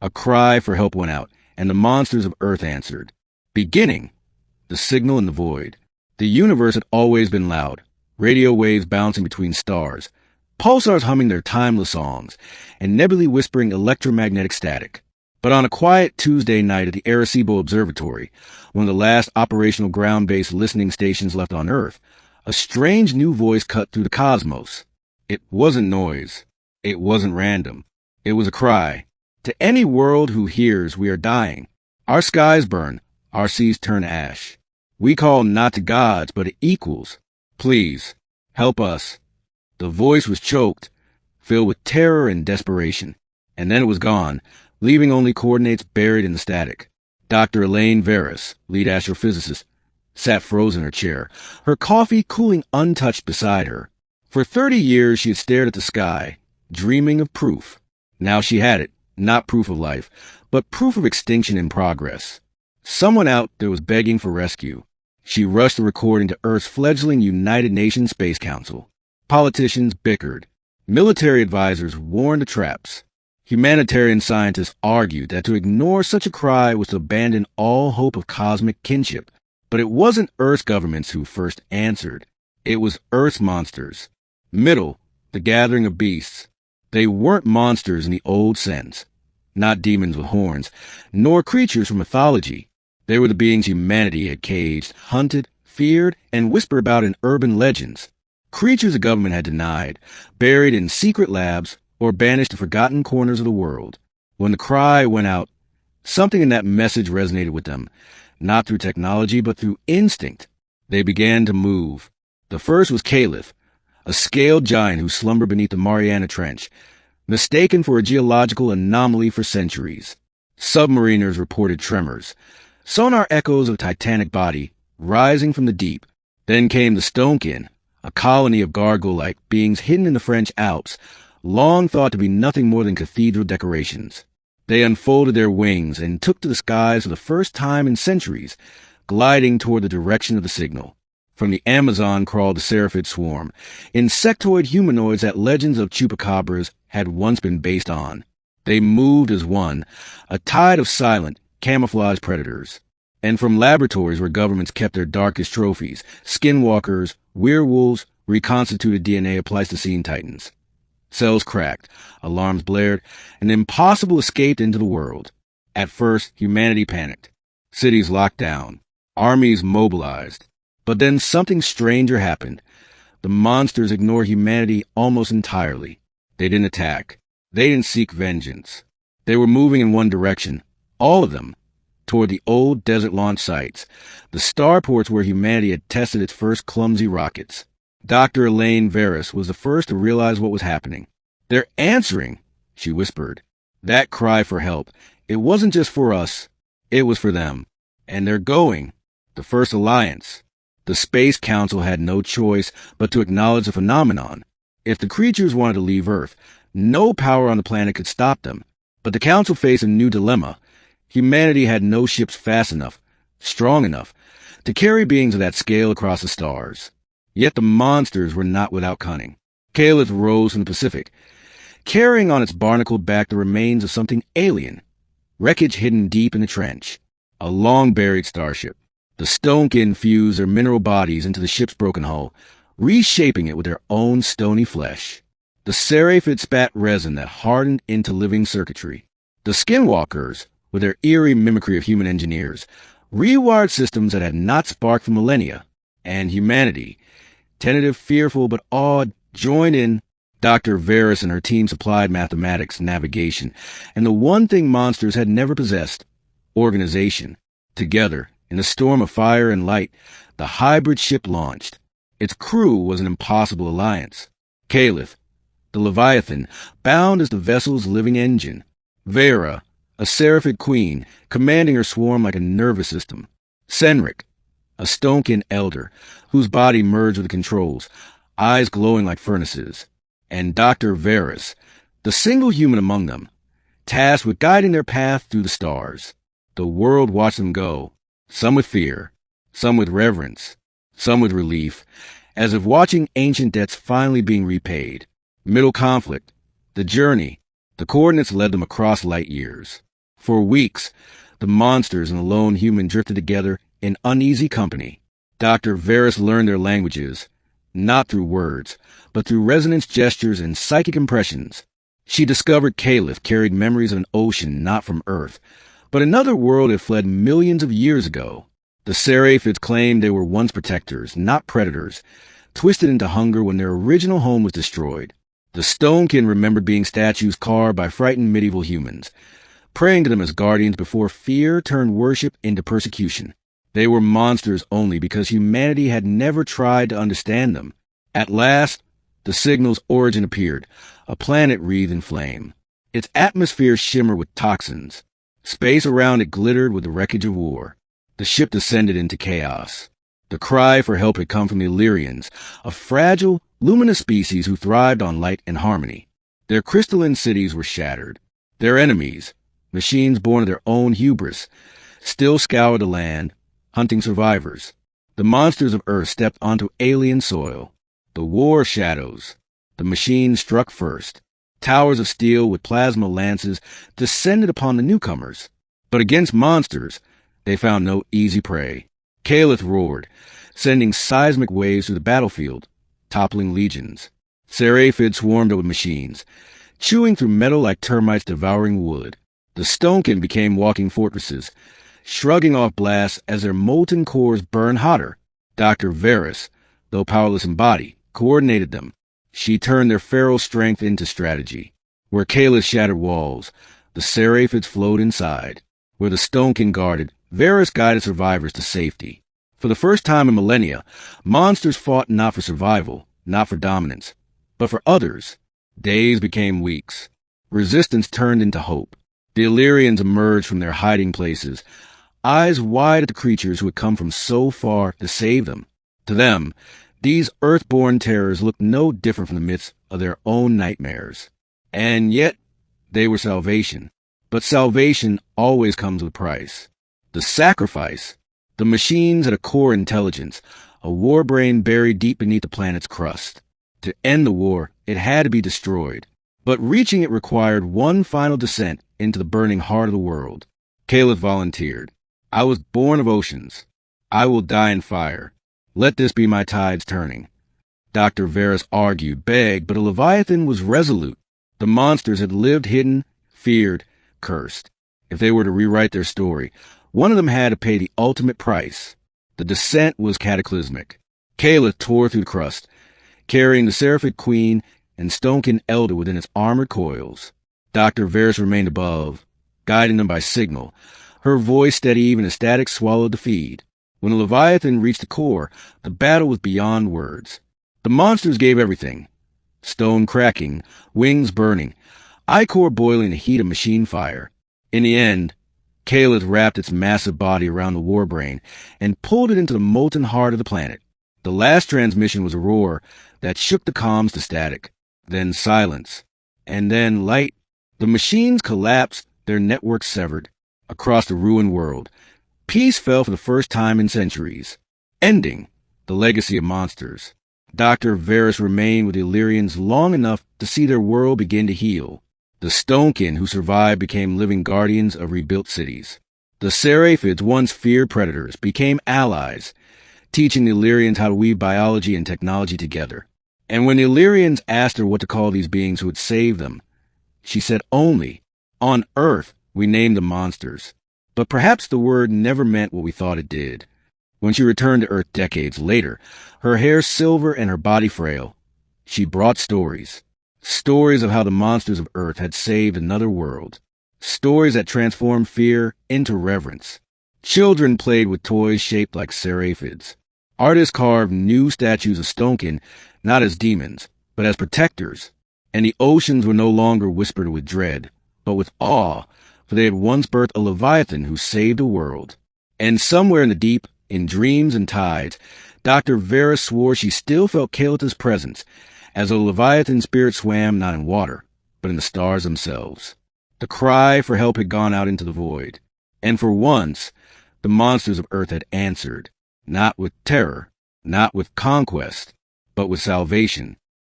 A cry for help went out, and the monsters of Earth answered. Beginning, the signal in the void. The universe had always been loud, radio waves bouncing between stars, pulsars humming their timeless songs, and nebulae whispering electromagnetic static. But on a quiet Tuesday night at the Arecibo Observatory, one of the last operational ground-based listening stations left on Earth, a strange new voice cut through the cosmos. It wasn't noise. It wasn't random. It was a cry. To any world who hears, we are dying. Our skies burn. Our seas turn ash. We call not to gods, but to equals. Please, help us. The voice was choked, filled with terror and desperation. And then it was gone, leaving only coordinates buried in the static. Dr. Elaine Veris, lead astrophysicist, sat frozen in her chair, her coffee cooling untouched beside her. For 30 years she had stared at the sky, dreaming of proof. Now she had it, not proof of life, but proof of extinction in progress. Someone out there was begging for rescue. She rushed the recording to Earth's fledgling United Nations Space Council. Politicians bickered. Military advisors warned of traps. Humanitarian scientists argued that to ignore such a cry was to abandon all hope of cosmic kinship. But it wasn't Earth's governments who first answered. It was Earth's monsters. Middle, the gathering of beasts. They weren't monsters in the old sense. Not demons with horns, nor creatures from mythology. They were the beings humanity had caged, hunted, feared, and whispered about in urban legends. Creatures the government had denied, buried in secret labs, or banished to forgotten corners of the world. When the cry went out, something in that message resonated with them, not through technology, but through instinct. They began to move. The first was Caliph, a scaled giant who slumbered beneath the Mariana Trench, mistaken for a geological anomaly for centuries. Submariners reported tremors, sonar echoes of a titanic body rising from the deep. Then came the Stonkin, a colony of gargoyle-like beings hidden in the French Alps, long thought to be nothing more than cathedral decorations. They unfolded their wings and took to the skies for the first time in centuries, gliding toward the direction of the signal. From the Amazon crawled the seraphid swarm, insectoid humanoids that legends of chupacabras had once been based on. They moved as one, a tide of silent, camouflaged predators. And from laboratories where governments kept their darkest trophies, skinwalkers, werewolves, reconstituted DNA of Pleistocene titans. Cells cracked, alarms blared, and impossible escaped into the world. At first, humanity panicked. Cities locked down. Armies mobilized. But then something stranger happened. The monsters ignored humanity almost entirely. They didn't attack. They didn't seek vengeance. They were moving in one direction, all of them, toward the old desert launch sites, the starports where humanity had tested its first clumsy rockets. Dr. Elaine Veris was the first to realize what was happening. They're answering, she whispered. That cry for help, it wasn't just for us, it was for them. And they're going. The first alliance. The Space Council had no choice but to acknowledge the phenomenon. If the creatures wanted to leave Earth, no power on the planet could stop them. But the Council faced a new dilemma. Humanity had no ships fast enough, strong enough, to carry beings of that scale across the stars. Yet the monsters were not without cunning. Caliph rose from the Pacific, carrying on its barnacled back the remains of something alien, wreckage hidden deep in the trench, a long-buried starship. The Stonkin fused their mineral bodies into the ship's broken hull, reshaping it with their own stony flesh. The seraphid spat resin that hardened into living circuitry. The Skinwalkers, with their eerie mimicry of human engineers, rewired systems that had not sparked for millennia. And humanity, tentative, fearful, but awed, joined in. Dr. Veris and her team supplied mathematics, navigation, and the one thing monsters had never possessed, organization. Together, in a storm of fire and light, the hybrid ship launched. Its crew was an impossible alliance. Caliph, the Leviathan, bound as the vessel's living engine. Vera, a seraphid queen, commanding her swarm like a nervous system. Senric, a Stonkin elder, whose body merged with the controls, eyes glowing like furnaces. And Dr. Veris, the single human among them, tasked with guiding their path through the stars. The world watched them go, some with fear, some with reverence, some with relief, as if watching ancient debts finally being repaid. Middle conflict, the journey, the coordinates led them across light years. For weeks, the monsters and the lone human drifted together in uneasy company. Dr. Varus learned their languages, not through words, but through resonance gestures and psychic impressions. She discovered Caliph carried memories of an ocean not from Earth, but another world had fled millions of years ago. The Seraphids claimed they were once protectors, not predators, twisted into hunger when their original home was destroyed. The Stonekin remembered being statues carved by frightened medieval humans, praying to them as guardians before fear turned worship into persecution. They were monsters only because humanity had never tried to understand them. At last, the signal's origin appeared, a planet wreathed in flame. Its atmosphere shimmered with toxins. Space around it glittered with the wreckage of war. The ship descended into chaos. The cry for help had come from the Illyrians, a fragile, luminous species who thrived on light and harmony. Their crystalline cities were shattered. Their enemies, machines born of their own hubris, still scoured the land, hunting survivors. The monsters of Earth stepped onto alien soil. The war shadows. The machines struck first. Towers of steel with plasma lances descended upon the newcomers. But against monsters, they found no easy prey. Caliph roared, sending seismic waves through the battlefield, toppling legions. Seraphids swarmed with machines, chewing through metal like termites devouring wood. The Stonekin became walking fortresses, shrugging off blasts as their molten cores burned hotter. Dr. Varus, though powerless in body, coordinated them. She turned their feral strength into strategy. Where Caliph shattered walls, the Seraphids flowed inside. Where the Stonekin guarded, Varus guided survivors to safety. For the first time in millennia, monsters fought not for survival, not for dominance, but for others. Days became weeks. Resistance turned into hope. The Illyrians emerged from their hiding places, eyes wide at the creatures who had come from so far to save them. To them, these earthborn terrors looked no different from the myths of their own nightmares. And yet, they were salvation. But salvation always comes with a price. The sacrifice. The machines had a core intelligence, a war brain buried deep beneath the planet's crust. To end the war, it had to be destroyed. But reaching it required one final descent into the burning heart of the world. Caliph volunteered. I was born of oceans. I will die in fire. Let this be my tides turning. Dr. Varus argued, begged, but a Leviathan was resolute. The monsters had lived hidden, feared, cursed. If they were to rewrite their story, one of them had to pay the ultimate price. The descent was cataclysmic. Caliph tore through the crust, carrying the Seraphid Queen and Stonekin Elder within its armored coils. Dr. Varus remained above, guiding them by signal, her voice steady even as static swallowed the feed. When the Leviathan reached the core, the battle was beyond words. The monsters gave everything. Stone cracking, wings burning, ichor boiling the heat of machine fire. In the end, Caliph wrapped its massive body around the warbrain and pulled it into the molten heart of the planet. The last transmission was a roar that shook the comms to static, then silence, and then light. The machines collapsed, their networks severed. Across the ruined world, peace fell for the first time in centuries, ending the legacy of monsters. Dr. Varus remained with the Illyrians long enough to see their world begin to heal. The Stonekin who survived became living guardians of rebuilt cities. The Seraphids, once feared predators, became allies, teaching the Illyrians how to weave biology and technology together. And when the Illyrians asked her what to call these beings who had saved them, she said only, on Earth, we named them monsters. But perhaps the word never meant what we thought it did. When she returned to Earth decades later, her hair silver and her body frail, she brought stories. Stories of how the monsters of Earth had saved another world. Stories that transformed fear into reverence. Children played with toys shaped like Seraphids. Artists carved new statues of Stonekin, not as demons, but as protectors. And the oceans were no longer whispered with dread, but with awe, for they had once birthed a Leviathan who saved the world. And somewhere in the deep, in dreams and tides, Dr. Varus swore she still felt Caliph's presence, as a Leviathan spirit swam not in water, but in the stars themselves. The cry for help had gone out into the void. And for once, the monsters of Earth had answered, not with terror, not with conquest, but with salvation.